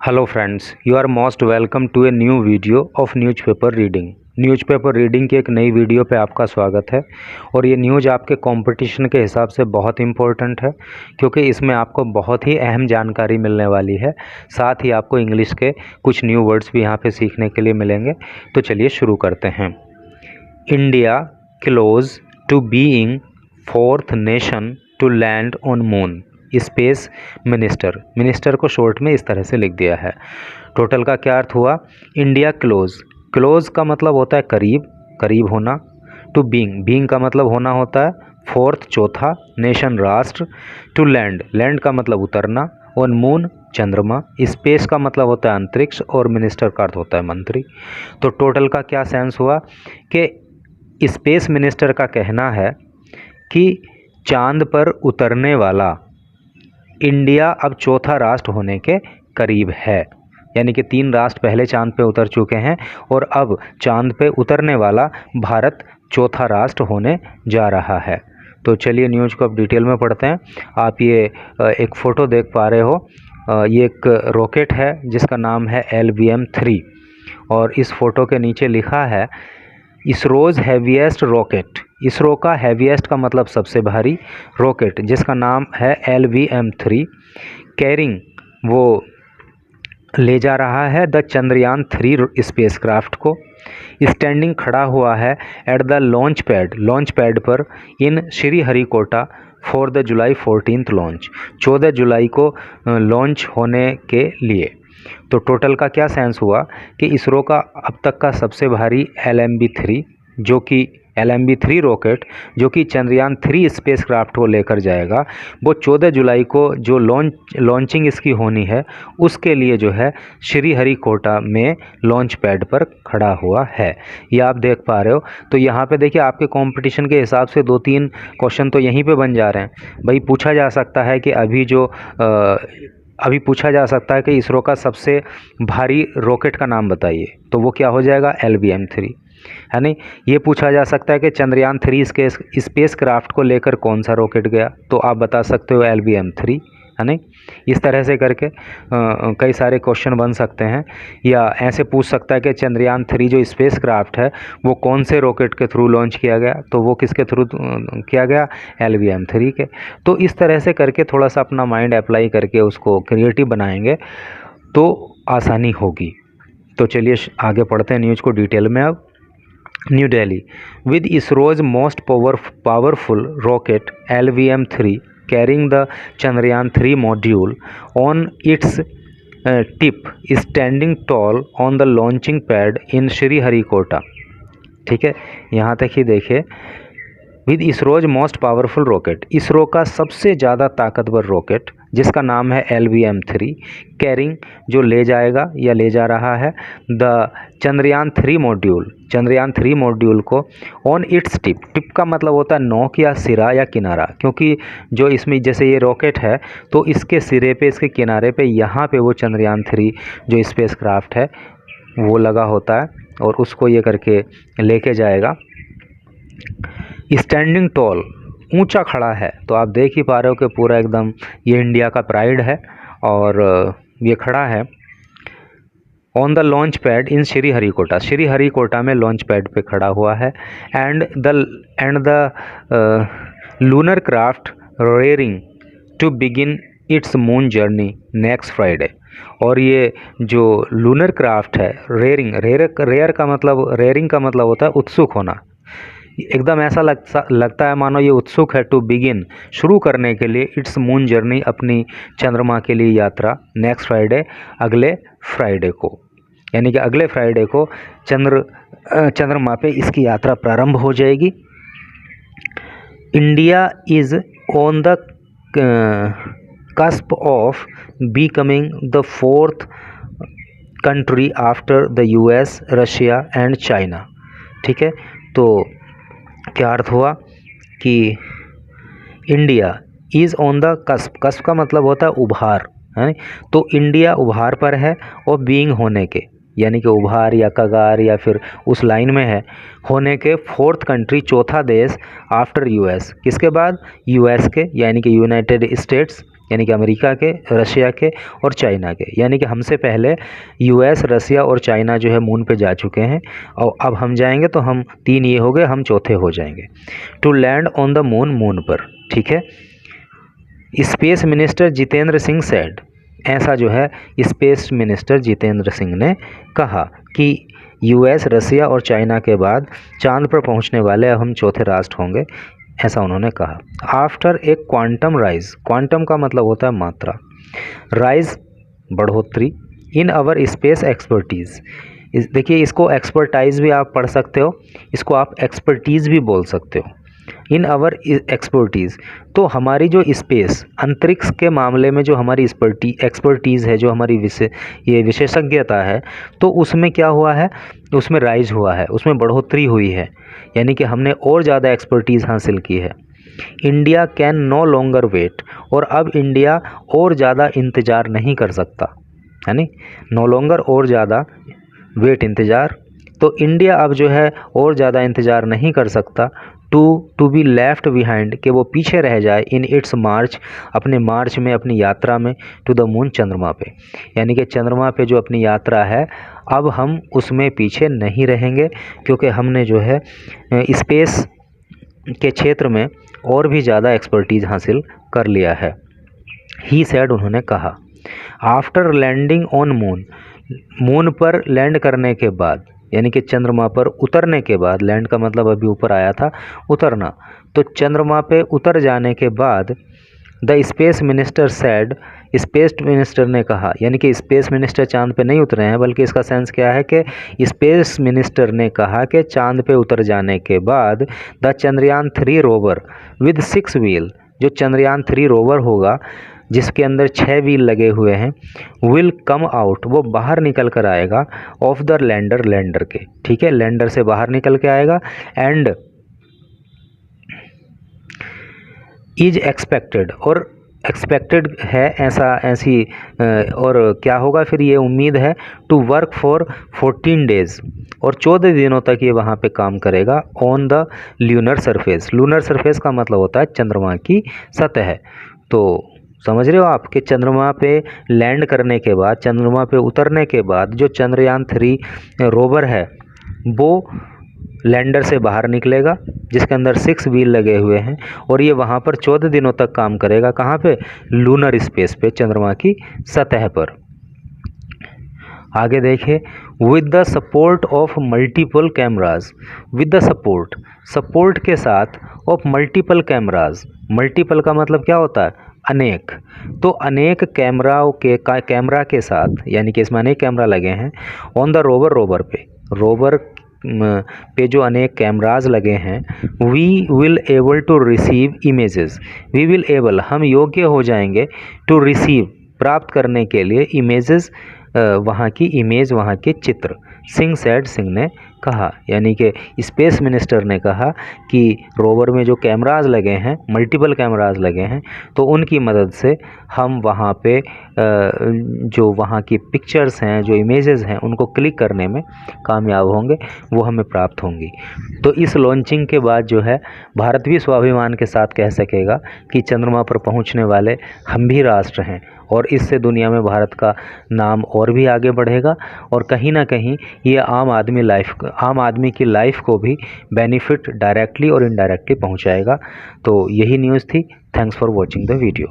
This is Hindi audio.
Hello friends, you are most welcome to a new video of newspaper reading. Newspaper reading की एक नई वीडियो पे आपका स्वागत है। और ये न्यूज़ आपके कंपटीशन के हिसाब से बहुत इम्पोर्टेंट है, क्योंकि इसमें आपको बहुत ही अहम जानकारी मिलने वाली है। साथ ही आपको इंग्लिश के कुछ न्यू वर्ड्स भी यहाँ पे सीखने के लिए मिलेंगे। तो चलिए शुरू करते हैं। India close to being fourth nation to land on moon. Space minister को शॉर्ट में इस तरह से लिख दिया है। टोटल का क्या अर्थ हुआ? इंडिया क्लोज का मतलब होता है करीब होना। टू बीइंग का मतलब होना होता है। फोर्थ चौथा, नेशन राष्ट्र। टू लैंड का मतलब उतरना। ऑन मून चंद्रमा। स्पेस का मतलब होता है अंतरिक्ष, और मिनिस्टर का अर्थ होता है मंत्री। तो टोटल का क्या सेंस हुआ कि स्पेस मिनिस्टर का कहना है कि चांद पर उतरने वाला इंडिया अब चौथा राष्ट्र होने के करीब है। यानी कि 3 राष्ट्र पहले चांद पे उतर चुके हैं और अब चांद पे उतरने वाला भारत चौथा राष्ट्र होने जा रहा है। तो चलिए न्यूज़ को अब डिटेल में पढ़ते हैं। आप ये एक फ़ोटो देख पा रहे हो। ये एक रॉकेट है जिसका नाम है LVM-3, और इस फ़ोटो के नीचे लिखा है इसरोज़ हैवीएस्ट रॉकेट। इसरो का हैवीएस्ट का मतलब सबसे भारी रॉकेट, जिसका नाम है LVM-3 कैरिंग, वो ले जा रहा है द चंद्रयान 3 स्पेसक्राफ्ट को। स्टैंडिंग खड़ा हुआ है एट द लॉन्च पैड पर in Sriharikota for the July 14 launch. 14 जुलाई को लॉन्च होने के लिए। तो टोटल का क्या सेंस हुआ कि इसरो का अब तक का सबसे भारी LMB-3 रॉकेट जो कि चंद्रयान 3 स्पेसक्राफ्ट को लेकर जाएगा, वो 14 जुलाई को जो लॉन्चिंग इसकी होनी है, उसके लिए जो है श्रीहरिकोटा में लॉन्च पैड पर खड़ा हुआ है। ये आप देख पा रहे हो। तो यहाँ पे देखिए, आपके कंपटीशन के हिसाब से 2-3 क्वेश्चन तो यहीं पे बन जा रहे हैं। भाई पूछा जा सकता है कि अभी पूछा जा सकता है कि इसरो का सबसे भारी रॉकेट का नाम बताइए, तो वो क्या हो जाएगा? LVM-3, है नहीं। ये पूछा जा सकता है कि चंद्रयान 3 के स्पेस क्राफ्ट को लेकर कौन सा रॉकेट गया, तो आप बता सकते हो LVM-3, है नहीं। इस तरह से करके कई सारे क्वेश्चन बन सकते हैं। या ऐसे पूछ सकता है कि चंद्रयान 3 जो स्पेस क्राफ्ट है वो कौन से रॉकेट के थ्रू लॉन्च किया गया, तो वो किसके थ्रू किया गया? LVM-3 के। तो इस तरह से करके थोड़ा सा अपना माइंड अप्लाई करके उसको क्रिएटिव बनाएंगे तो आसानी होगी। तो चलिए आगे पढ़ते हैं न्यूज़ को डिटेल में। अब new Delhi with ISRO's most powerful rocket LVM-3 carrying the Chandrayaan 3 module on its tip is standing tall on the launching pad in Sriharikota। ठीक है, यहाँ तक ही देखिए। With ISRO's most powerful rocket, ISRO का सबसे ज़्यादा ताकतवर रॉकेट जिसका नाम है LVM-3 कैरिंग, जो ले जाएगा या ले जा रहा है द चंद्रयान 3 मॉड्यूल को ऑन इट्स टिप का मतलब होता है नोक या सिरा या किनारा, क्योंकि जो इसमें जैसे ये रॉकेट है तो इसके सिरे पे, इसके किनारे पे, यहाँ पे वो चंद्रयान 3 जो स्पेस क्राफ्ट है वो लगा होता है, और उसको ये करके लेके जाएगा। स्टैंडिंग टॉल, ऊंचा खड़ा है। तो आप देख ही पा रहे हो कि पूरा एकदम ये इंडिया का प्राइड है, और ये खड़ा है on the launch pad in Sriharikota में लॉन्च पैड पे खड़ा हुआ है। And the lunar craft rearing to begin its moon journey next Friday. और ये जो लूनर क्राफ्ट है, रेयरिंग का मतलब होता है उत्सुक होना। एकदम ऐसा लगता है मानो ये उत्सुक है टू बिगिन, शुरू करने के लिए, इट्स मून जर्नी, अपनी चंद्रमा के लिए यात्रा, नेक्स्ट फ्राइडे, अगले फ्राइडे को। यानी कि अगले फ्राइडे को चंद्रमा पे इसकी यात्रा प्रारंभ हो जाएगी। India is on the cusp of becoming the 4th country after the US, Russia and China. ठीक है, तो क्या अर्थ हुआ कि India is on the cusp का मतलब होता है उभार, है। तो इंडिया उभार पर है, और बीइंग होने के, यानी कि उभार या कगार या फिर उस लाइन में है, होने के 4th कंट्री, चौथा देश, आफ्टर US, किसके बाद? US के, यानी कि यूनाइटेड स्टेट्स, यानी कि अमेरिका के, रशिया के और चाइना के। यानी कि हमसे पहले यूएस, रशिया और चाइना जो है मून पे जा चुके हैं, और अब हम जाएंगे तो हम 3 ये हो गए, हम चौथे हो जाएंगे। To land on the moon, moon पर, ठीक है। Space minister Jitendra Singh said, ऐसा जो है स्पेस मिनिस्टर जितेंद्र सिंह ने कहा कि यूएस, रशिया और चाइना के बाद चांद पर पहुंचने वाले अब हम चौथे राष्ट्र होंगे, ऐसा उन्होंने कहा। After a quantum rise, quantum का मतलब होता है मात्रा, राइज बढ़ोतरी, इन आवर स्पेस एक्सपर्टीज़, देखिए इसको एक्सपर्टाइज भी आप पढ़ सकते हो, इसको आप एक्सपर्टीज़ भी बोल सकते हो। इन आवर एक्सपर्टीज़, तो हमारी जो स्पेस, अंतरिक्ष के मामले में जो हमारी एक्सपर्टीज़ है, जो हमारी ये विशेषज्ञता है, तो उसमें क्या हुआ है, उसमें राइज हुआ है, उसमें बढ़ोतरी हुई है, यानी कि हमने और ज़्यादा एक्सपर्टीज़ हासिल की है। India can no longer wait, और अब इंडिया और ज़्यादा इंतज़ार नहीं कर सकता, यानी नो लॉन्गर और ज़्यादा, वेट इंतज़ार, तो इंडिया अब जो है और ज़्यादा इंतज़ार नहीं कर सकता। टू बी लेफ्ट बिहाइंड, कि वो पीछे रह जाए, इन इट्स मार्च, अपने मार्च में, अपनी यात्रा में, टू द मून, चंद्रमा पे, यानी कि चंद्रमा पे जो अपनी यात्रा है अब हम उसमें पीछे नहीं रहेंगे, क्योंकि हमने जो है स्पेस के क्षेत्र में और भी ज़्यादा एक्सपर्टीज़ हासिल कर लिया है। ही सेड, उन्होंने कहा। After landing on moon, moon पर लैंड करने के बाद, यानी कि चंद्रमा पर उतरने के बाद, लैंड का मतलब अभी ऊपर आया था, उतरना, तो चंद्रमा पे उतर जाने के बाद the space minister said, space minister ने कहा, यानी कि स्पेस मिनिस्टर चांद पे नहीं उतरे हैं, बल्कि इसका सेंस क्या है कि स्पेस मिनिस्टर ने कहा कि चांद पे उतर जाने के बाद the Chandrayaan 3 rover with 6 wheel, जो चंद्रयान 3 रोवर होगा जिसके अंदर 6 व्हील लगे हुए हैं, विल कम आउट, वो बाहर निकल कर आएगा, ऑफ द लैंडर, लैंडर के, ठीक है, लैंडर से बाहर निकल के आएगा, एंड इज एक्सपेक्टेड, और एक्सपेक्टेड है, ऐसी और क्या होगा फिर, ये उम्मीद है, टू वर्क फॉर 14 डेज़, और 14 दिनों तक ये वहाँ पे काम करेगा, on the lunar surface, lunar surface का मतलब होता है चंद्रमा की सतह। तो समझ रहे हो आप कि चंद्रमा पे लैंड करने के बाद, चंद्रमा पे उतरने के बाद जो चंद्रयान 3 रोवर है वो लैंडर से बाहर निकलेगा, जिसके अंदर 6 व्हील लगे हुए हैं, और ये वहाँ पर 14 दिनों तक काम करेगा। कहाँ पे? लूनर स्पेस पे, चंद्रमा की सतह पर। आगे देखिए, with the support of multiple cameras, with the support के साथ ऑफ मल्टीपल कैमराज, मल्टीपल का मतलब क्या होता है? अनेक। तो अनेक कैमरा के साथ, यानी कि इसमें अनेक कैमरा लगे हैं, ऑन द रोवर पे, रोवर पे जो अनेक कैमराज लगे हैं, we will able to receive images, we will able, हम योग्य हो जाएंगे, टू रिसीव, प्राप्त करने के लिए, इमेजेस, वहाँ की इमेज, वहाँ के चित्र। सिंह सेड, सिंह ने कहा, यानी कि स्पेस मिनिस्टर ने कहा कि रोवर में जो कैमराज लगे हैं, मल्टीपल कैमराज लगे हैं, तो उनकी मदद से हम वहाँ पे जो वहाँ की पिक्चर्स हैं, जो इमेजेस हैं, उनको क्लिक करने में कामयाब होंगे, वो हमें प्राप्त होंगी। तो इस लॉन्चिंग के बाद जो है भारत भी स्वाभिमान के साथ कह सकेगा कि चंद्रमा पर पहुँचने वाले हम भी राष्ट्र हैं, और इससे दुनिया में भारत का नाम और भी आगे बढ़ेगा, और कहीं ना कहीं ये आम आदमी की लाइफ को भी बेनिफिट डायरेक्टली और इनडायरेक्टली पहुंचाएगा। तो यही न्यूज़ थी। Thanks for watching the video.